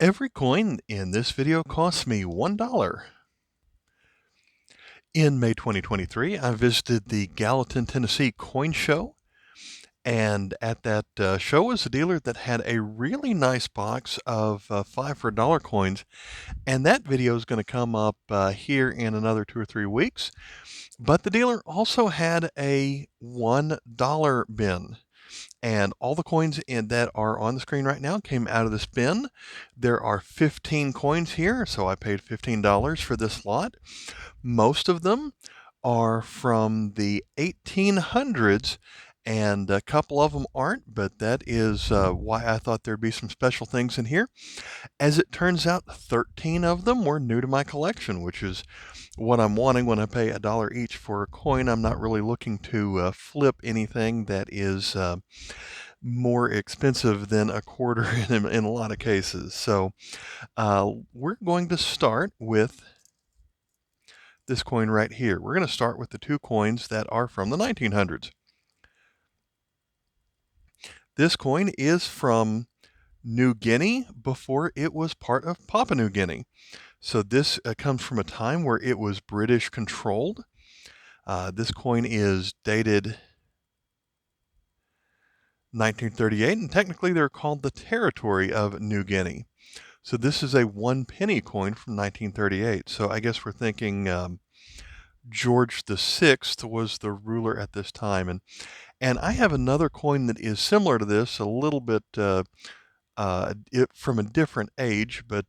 Every coin in this video costs me $1. In May 2023, I visited the Gallatin, Tennessee coin show, and at that show was a dealer that had a really nice box of 5 for $1 coins, and that video is going to come up here in another 2 or 3 weeks. But the dealer also had a $1 bin. And all the coins that are on the screen right now came out of this bin. There are 15 coins here, so I paid $15 for this lot. Most of them are from the 1800s, and a couple of them aren't, but that is why I thought there'd be some special things in here. As it turns out, 13 of them were new to my collection, which is what I'm wanting when I pay $1 each for a coin. I'm not really looking to flip anything that is more expensive than a quarter in a lot of cases. So we're going to start with this coin right here. We're going to start with the 2 coins that are from the 1900s. This coin is from New Guinea before it was part of Papua New Guinea. So this comes from a time where it was British controlled. This coin is dated 1938, and technically they're called the Territory of New Guinea. So this is a 1 penny coin from 1938. So I guess we're thinking George VI was the ruler at this time. And I have another coin that is similar to this, a little bit from a different age, but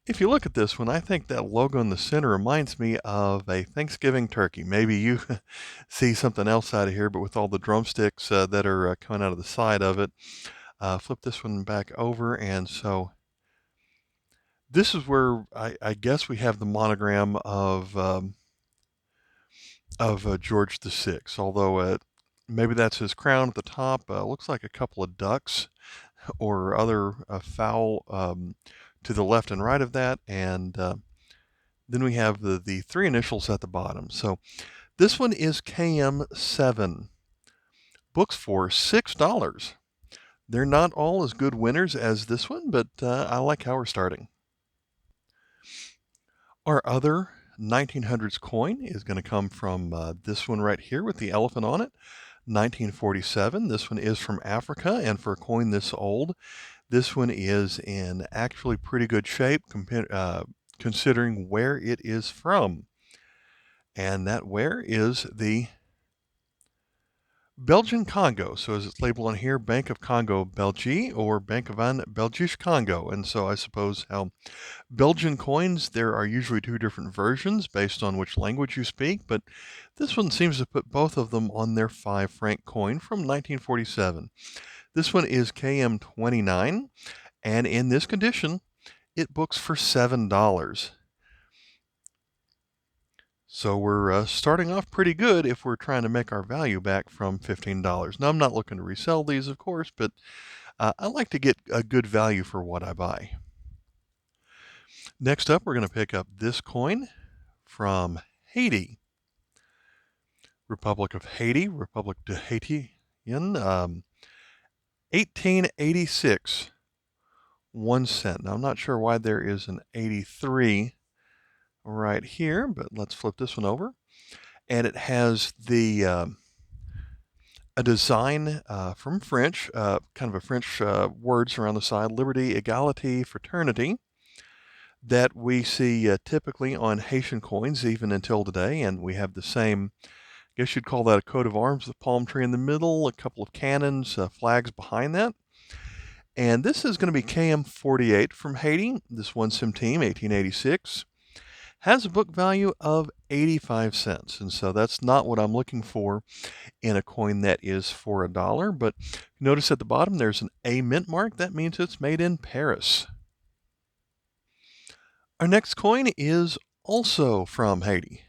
if you look at this one, I think that logo in the center reminds me of a Thanksgiving turkey. Maybe you see something else out of here, but with all the drumsticks that are coming out of the side of it. Flip this one back over, and so this is where I guess we have the monogram of George VI, although maybe that's his crown at the top. Looks like a couple of ducks or other fowl to the left and right of that, and then we have the 3 initials at the bottom. So this one is KM7. Books for $6. They're not all as good winners as this one, but I like how we're starting. Our other 1900s coin is going to come from this one right here with the elephant on it, 1947. This one is from Africa, and for a coin this old, this one is in actually pretty good shape considering where it is from. And that where is the Belgian Congo. So as it's labeled on here, Bank of Congo Belgique or Bank van Belgisch Congo. And so I suppose how Belgian coins, there are usually 2 different versions based on which language you speak, but this one seems to put both of them on their 5 franc coin from 1947. This one is KM29, and in this condition, it books for $7. So we're starting off pretty good if we're trying to make our value back from $15. Now, I'm not looking to resell these, of course, but I like to get a good value for what I buy. Next up, we're going to pick up this coin from Haiti. Republic of Haiti, Republic de Haiti, in 1886, 1 cent. Now, I'm not sure why there is an 83 right here, but let's flip this one over. And it has the a design from French, kind of a French words around the side, liberty, equality, fraternity, that we see typically on Haitian coins even until today. And we have the same, I guess you'd call that a coat of arms, the palm tree in the middle, a couple of cannons, flags behind that. And this is going to be KM48 from Haiti, this 1 centime, 1886. Has a book value of 85 cents. And so that's not what I'm looking for in a coin that is for $1. But notice at the bottom there's an A mint mark. That means it's made in Paris. Our next coin is also from Haiti.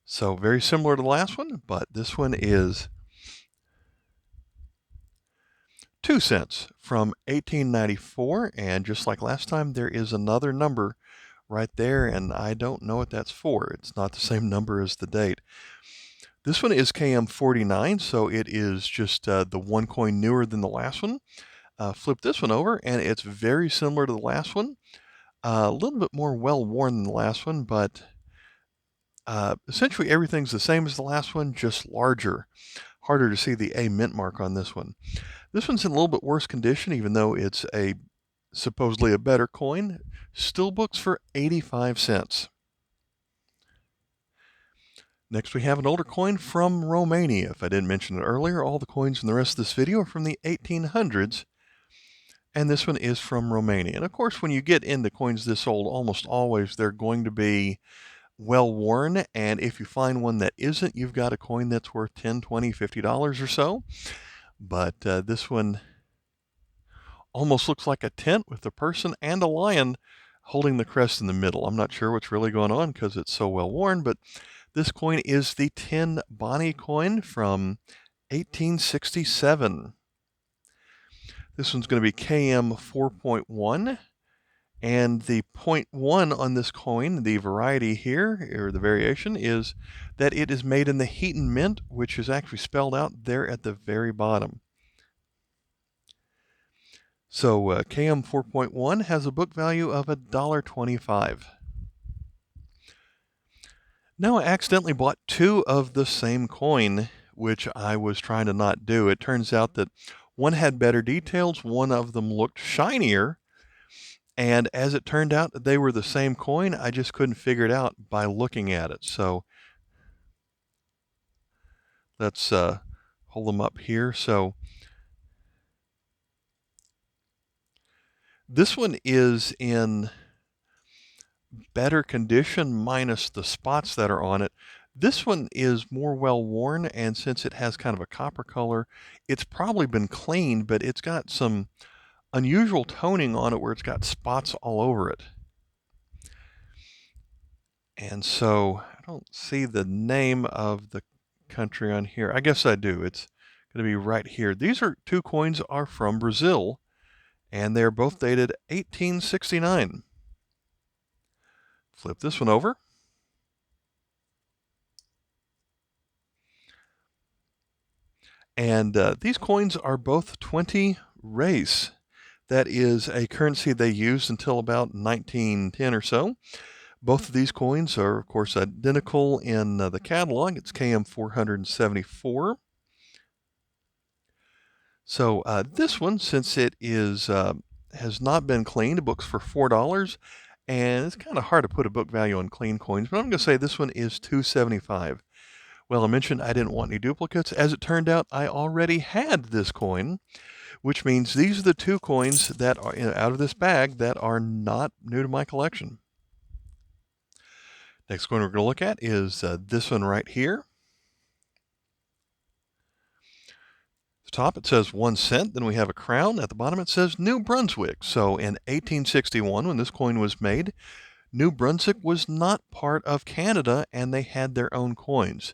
So very similar to the last one, but this one is 2 cents from 1894. And just like last time, there is another number right there, and I don't know what that's for. It's not the same number as the date. This one is KM49, so it is just the 1 coin newer than the last one. Flip this one over, and it's very similar to the last one. A little bit more well-worn than the last one, but essentially everything's the same as the last one, just larger. Harder to see the A mint mark on this one. This one's in a little bit worse condition, even though it's supposedly a better coin. Still books for 85 cents. Next we have an older coin from Romania. If I didn't mention it earlier, all the coins in the rest of this video are from the 1800s, and this one is from Romania. And of course, when you get into coins this old, almost always they're going to be well worn, and if you find one that isn't, you've got a coin that's worth $10, $20, $50 or so. But this one almost looks like a tent with a person and a lion holding the crest in the middle. I'm not sure what's really going on because it's so well worn, but this coin is the 10 Bani coin from 1867. This one's going to be KM 4.1, and the 0.1 on this coin, the variety here, or the variation, is that it is made in the Heaton Mint, which is actually spelled out there at the very bottom. So KM 4.1 has a book value of $1.25. Now I accidentally bought two of the same coin, which I was trying to not do. It turns out that one had better details, one of them looked shinier, and as it turned out, they were the same coin. I just couldn't figure it out by looking at it. So let's hold them up here. So this one is in better condition minus the spots that are on it. This one is more well worn, and since it has kind of a copper color, it's probably been cleaned, but it's got some unusual toning on it where it's got spots all over it. And so I don't see the name of the country on here. I guess I do. It's going to be right here. These two coins are from Brazil, and they're both dated 1869. Flip this one over. And these coins are both 20 reis. That is a currency they used until about 1910 or so. Both of these coins are, of course, identical in the catalog. It's KM 474. So this one, since it is has not been cleaned, books for $4, and it's kind of hard to put a book value on clean coins, but I'm going to say this one is $2.75. Well, I mentioned I didn't want any duplicates. As it turned out, I already had this coin, which means these are the two coins that are out of this bag that are not new to my collection. Next coin we're going to look at is this one right here. At the top it says 1 cent, then we have a crown. At the bottom it says New Brunswick. So in 1861, when this coin was made, New Brunswick was not part of Canada, and they had their own coins.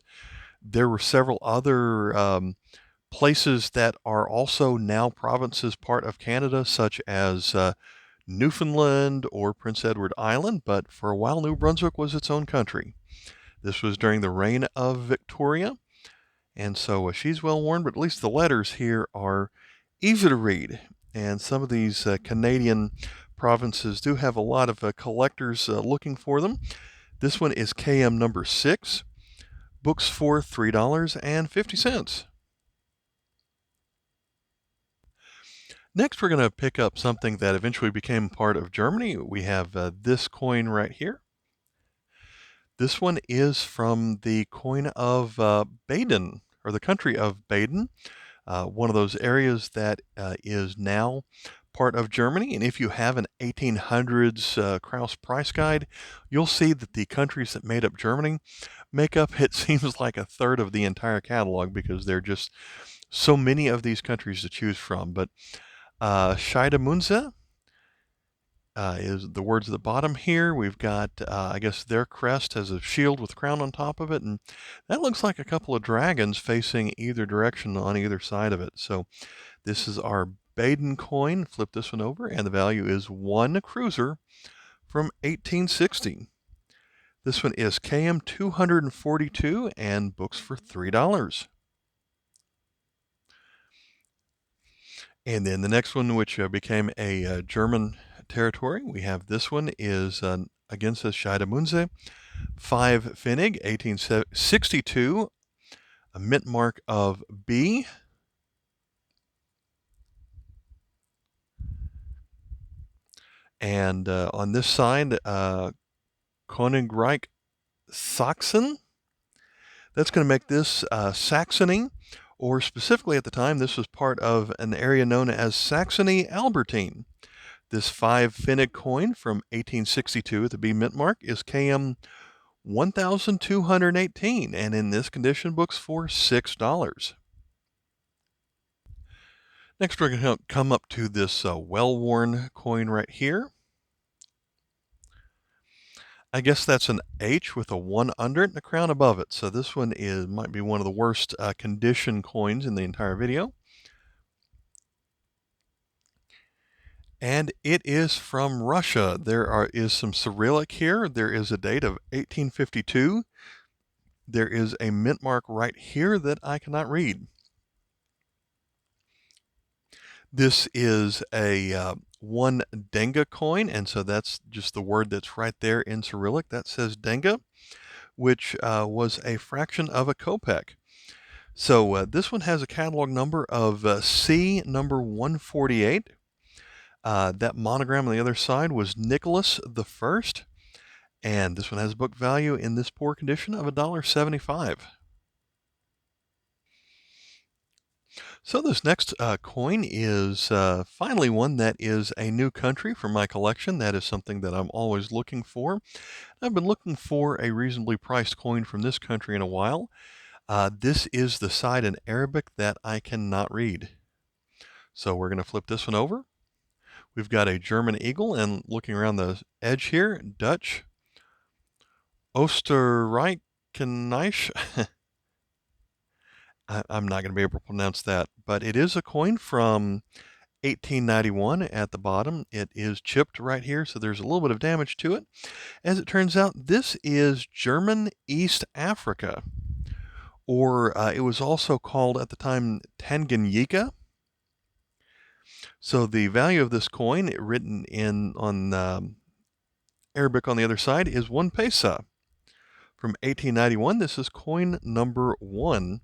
There were several other places that are also now provinces part of Canada, such as Newfoundland or Prince Edward Island, but for a while New Brunswick was its own country. This was during the reign of Victoria, and so she's well worn, but at least the letters here are easy to read. And some of these Canadian provinces do have a lot of collectors looking for them. This one is KM number 6, books for $3.50. Next, we're going to pick up something that eventually became part of Germany. We have this coin right here. This one is from the coin of Baden, or the country of Baden, one of those areas that is now part of Germany. And if you have an 1800s Kraus price guide, you'll see that the countries that made up Germany make up, it seems like, a third of the entire catalog, because there are just so many of these countries to choose from. But Scheidemünze is the words at the bottom here. We've got, I guess their crest has a shield with a crown on top of it, and that looks like a couple of dragons facing either direction on either side of it. So this is our Baden coin. Flip this one over, and the value is 1 cruiser from 1860. This one is KM 242 and books for $3. And then the next one, which became a German territory, we have this one is, again says Scheidemunze, 5 Pfennig, 1862, a mint mark of B. And on this side, Königreich Sachsen. That's going to make this Saxony, or specifically at the time, this was part of an area known as Saxony-Albertine. This 5 Pfennig coin from 1862 at the B mint mark is KM 1,218, and in this condition books for $6. Next, we're going to come up to this well-worn coin right here. I guess that's an H with a 1 under it and a crown above it. So this one might be one of the worst condition coins in the entire video. And it is from Russia. There is some Cyrillic here. There is a date of 1852. There is a mint mark right here that I cannot read. This is a 1 denga coin, and so that's just the word that's right there in Cyrillic. That says denga, which was a fraction of a kopeck. So this one has a catalog number of C number 148. That monogram on the other side was Nicholas the First, and this one has a book value in this poor condition of $1.75. So this next coin is finally one that is a new country for my collection. That is something that I'm always looking for. I've been looking for a reasonably priced coin from this country in a while. This is the side in Arabic that I cannot read. So we're going to flip this one over. We've got a German eagle, and looking around the edge here, Dutch, Oostenrijksch. I'm not going to be able to pronounce that, but it is a coin from 1891 at the bottom. It is chipped right here, so there's a little bit of damage to it. As it turns out, this is German East Africa, or it was also called at the time Tanganyika. So the value of this coin, written on Arabic on the other side, is 1 pesa. From 1891, this is coin number 1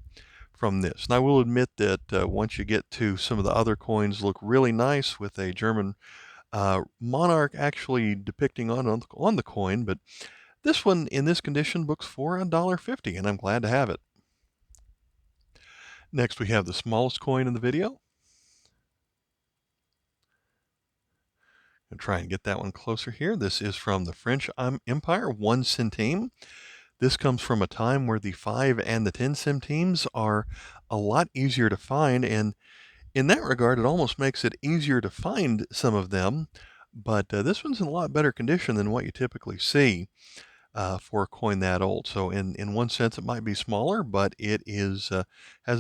from this. And I will admit that once you get to some of the other coins, look really nice with a German monarch actually depicting on the coin, but this one in this condition books for $1.50, and I'm glad to have it. Next, we have the smallest coin in the video. I'll try and get that one closer here. This is from the French Empire, 1 centime. This comes from a time where the 5 and the 10 centimes are a lot easier to find, and in that regard, it almost makes it easier to find some of them, but this one's in a lot better condition than what you typically see for a coin that old. So in one sense, it might be smaller, but it has a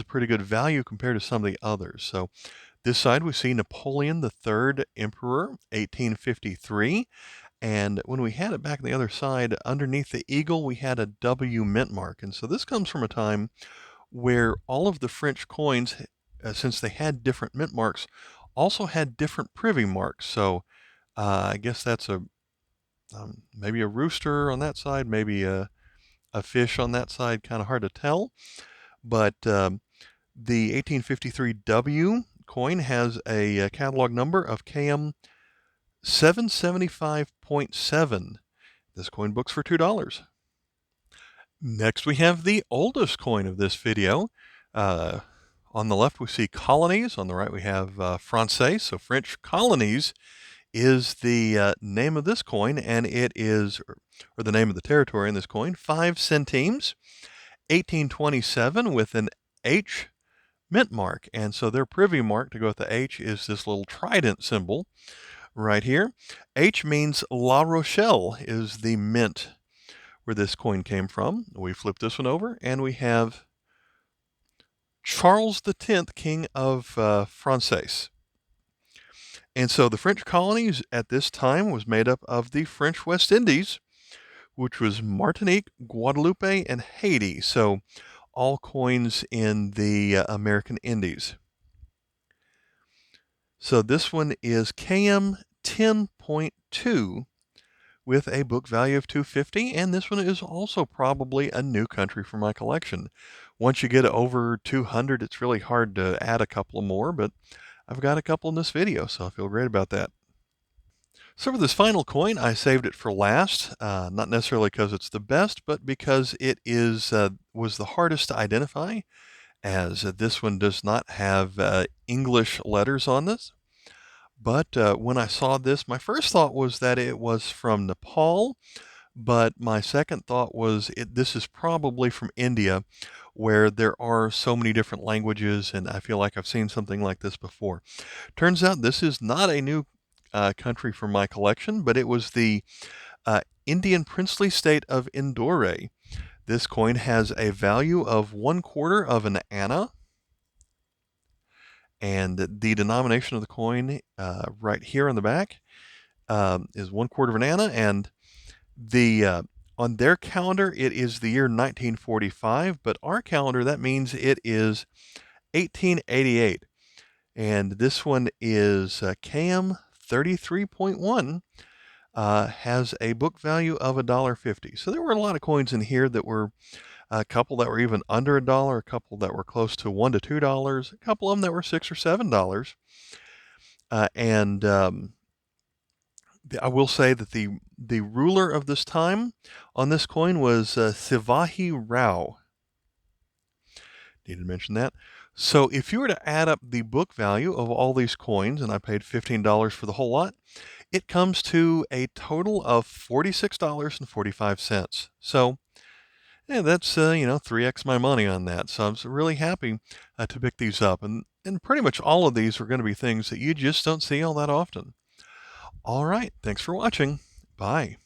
pretty good value compared to some of the others. So this side, we see Napoleon III, Emperor, 1853. And when we had it back on the other side, underneath the eagle, we had a W mint mark. And so this comes from a time where all of the French coins, since they had different mint marks, also had different privy marks. So I guess that's maybe a rooster on that side, maybe a fish on that side, kind of hard to tell. But the 1853 W coin has a catalog number of KM 775.7. This coin books for $2. Next, we have the oldest coin of this video. On the left, we see Colonies. On the right, we have Francais. So French Colonies is the name of this coin, and it is, or the name of the territory in this coin, 5 centimes, 1827, with an H mint mark. And so their privy mark to go with the H is this little trident symbol right here. H means La Rochelle is the mint where this coin came from. We flip this one over, and we have Charles X, King of Francais. And so the French colonies at this time was made up of the French West Indies, which was Martinique, Guadeloupe, and Haiti. So all coins in the American Indies. So this one is KM 10.2 with a book value of $2.50, and this one is also probably a new country for my collection. Once you get over 200, it's really hard to add a couple more, but I've got a couple in this video, so I feel great about that. So for this final coin, I saved it for last, not necessarily because it's the best, but because it was the hardest to identify, as this one does not have English letters on this. But when I saw this, my first thought was that it was from Nepal, but my second thought was this is probably from India, where there are so many different languages, and I feel like I've seen something like this before. Turns out this is not a new country for my collection, but it was the Indian princely state of Indore. This coin has a value of 1/4 of an anna, and the denomination of the coin right here on the back is 1/4 of an anna, and on their calendar it is the year 1945, but our calendar, that means it is 1888. And this one is KM 33.1, has a book value of $1.50. So there were a lot of coins in here that were a couple that were even under $1, a couple that were close to $1 to $2, a couple of them that were $6 or $7. And I will say that the ruler of this time on this coin was Sivaji Rao. Needed to mention that. So if you were to add up the book value of all these coins, and I paid $15 for the whole lot, it comes to a total of $46.45. So yeah, that's 3x my money on that. So I'm really happy to pick these up, and pretty much all of these are going to be things that you just don't see all that often. All right, thanks for watching. Bye.